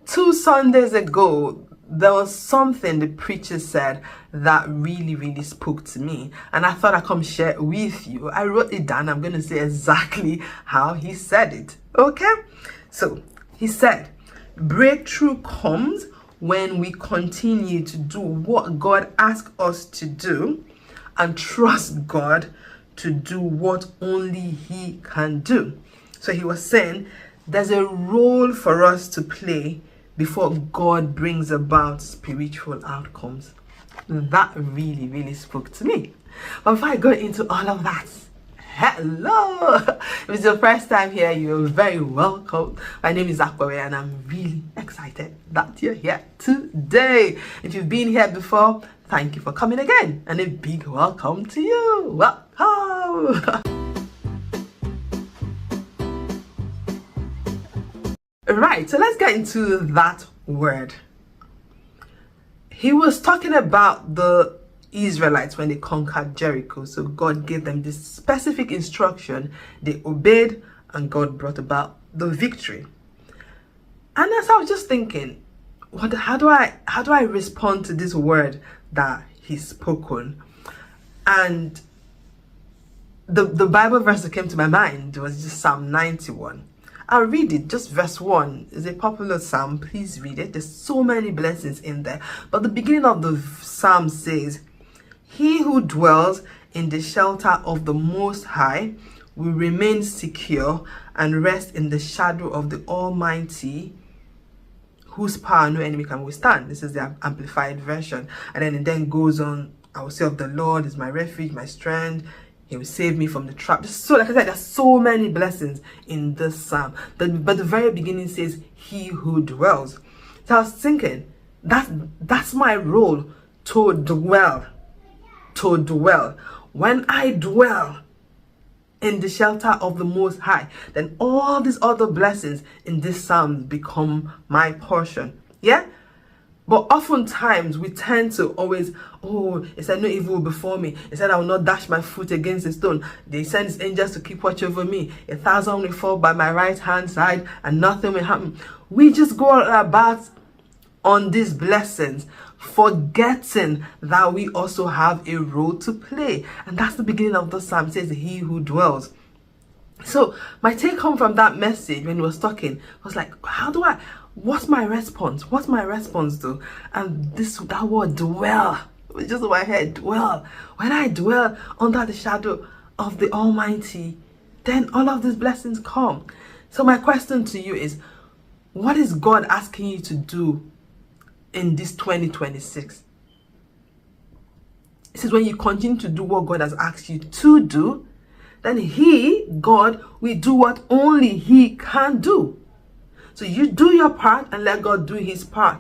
2 Sundays ago, there was something the preacher said that really spoke to me, and I thought I'd come share it with you. I wrote it down. I'm going to say exactly how he said it. Okay? So, he said, breakthrough comes when we continue to do what God asks us to do and trust God to do what only He can do. So he was saying there's a role for us to play before God brings about spiritual outcomes. That really spoke to me. But before I go into all of that, hello! If it's your first time here, you're very welcome. My name is Akwawe and I'm really excited that you're here today. If you've been here before, thank you for coming again, and a big welcome to you. Welcome! Right, so let's get into that word. He was talking about the Israelites when they conquered Jericho. So God gave them this specific instruction. They obeyed and God brought about the victory. And as I was just thinking, how do I respond to this word that He's spoken? And the Bible verse that came to my mind was just Psalm 91. I'll read it, just verse 1. It's a popular psalm. Please read it. There's so many blessings in there. But the beginning of the psalm says, "He who dwells in the shelter of the Most High will remain secure and rest in the shadow of the Almighty, whose power no enemy can withstand." This is the Amplified Version. And then it then goes on, "I will say of the Lord is my refuge, my strength. He will save me from the trap." Just so, like I said, there's so many blessings in this psalm. But the very beginning says, "He who dwells." So I was thinking, that's my role, to dwell. To dwell. When I dwell in the shelter of the Most High, then all these other blessings in this psalm become my portion. Yeah? But oftentimes we tend to always, it said no evil before me. It said I will not dash my foot against a stone. They send His angels to keep watch over me. 1,000 will fall by my right hand side and nothing will happen. We just go about on these blessings, forgetting that we also have a role to play. And that's the beginning of the psalm. It says, "He who dwells." So my take home from that message when he was talking was like, what's my response? What's my response to? And that word dwell, it was just in my head, dwell. When I dwell under the shadow of the Almighty, then all of these blessings come. So my question to you is, what is God asking you to do in this 2026? It says when you continue to do what God has asked you to do, then God, will do what only He can do. So you do your part and let God do His part.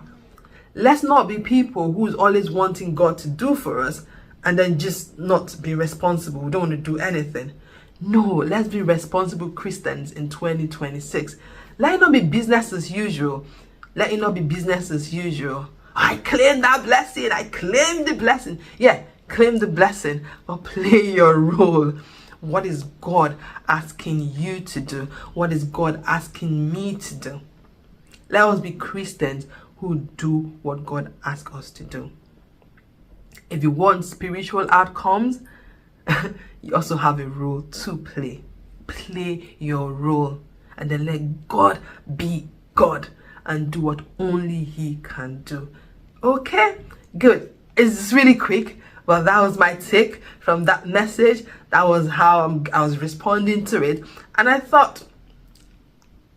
Let's not be people who's always wanting God to do for us and then just not be responsible. We don't want to do anything. No, let's be responsible Christians in 2026. Let it not be business as usual. Let it not be business as usual. I claim that blessing. I claim the blessing. Yeah, claim the blessing, but play your role. What is God asking you to do? What is God asking me to do? Let us be Christians who do what God asks us to do. If you want spiritual outcomes, you also have a role to play. Play your role and then let God be God and do what only He can do. Okay? Good. It's really quick. Well, that was my take from that message. That was how I was responding to it. And I thought,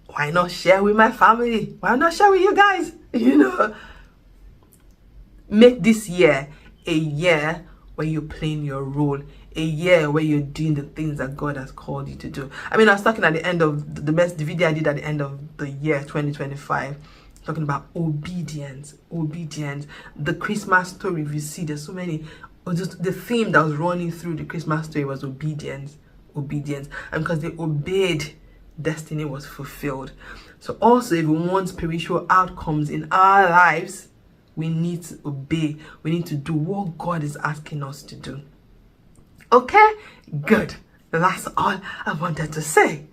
why not share with my family? Why not share with you guys? Make this year a year where you're playing your role. A year where you're doing the things that God has called you to do. I was talking at the end of the video I did at the end of the year 2025. Talking about obedience. The Christmas story, if you see, there's so many. Just the theme that was running through the Christmas story was obedience. And because they obeyed, destiny was fulfilled. So also, if we want spiritual outcomes in our lives, we need to obey. We need to do what God is asking us to do. Okay? Good. That's all I wanted to say.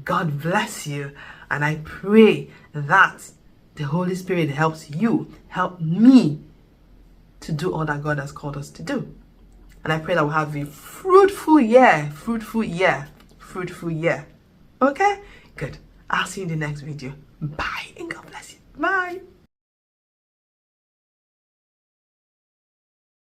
God bless you. And I pray that the Holy Spirit helps you, help me to do all that God has called us to do. And I pray that we'll have a fruitful year. Okay? Good. I'll see you in the next video. Bye. And God bless you. Bye.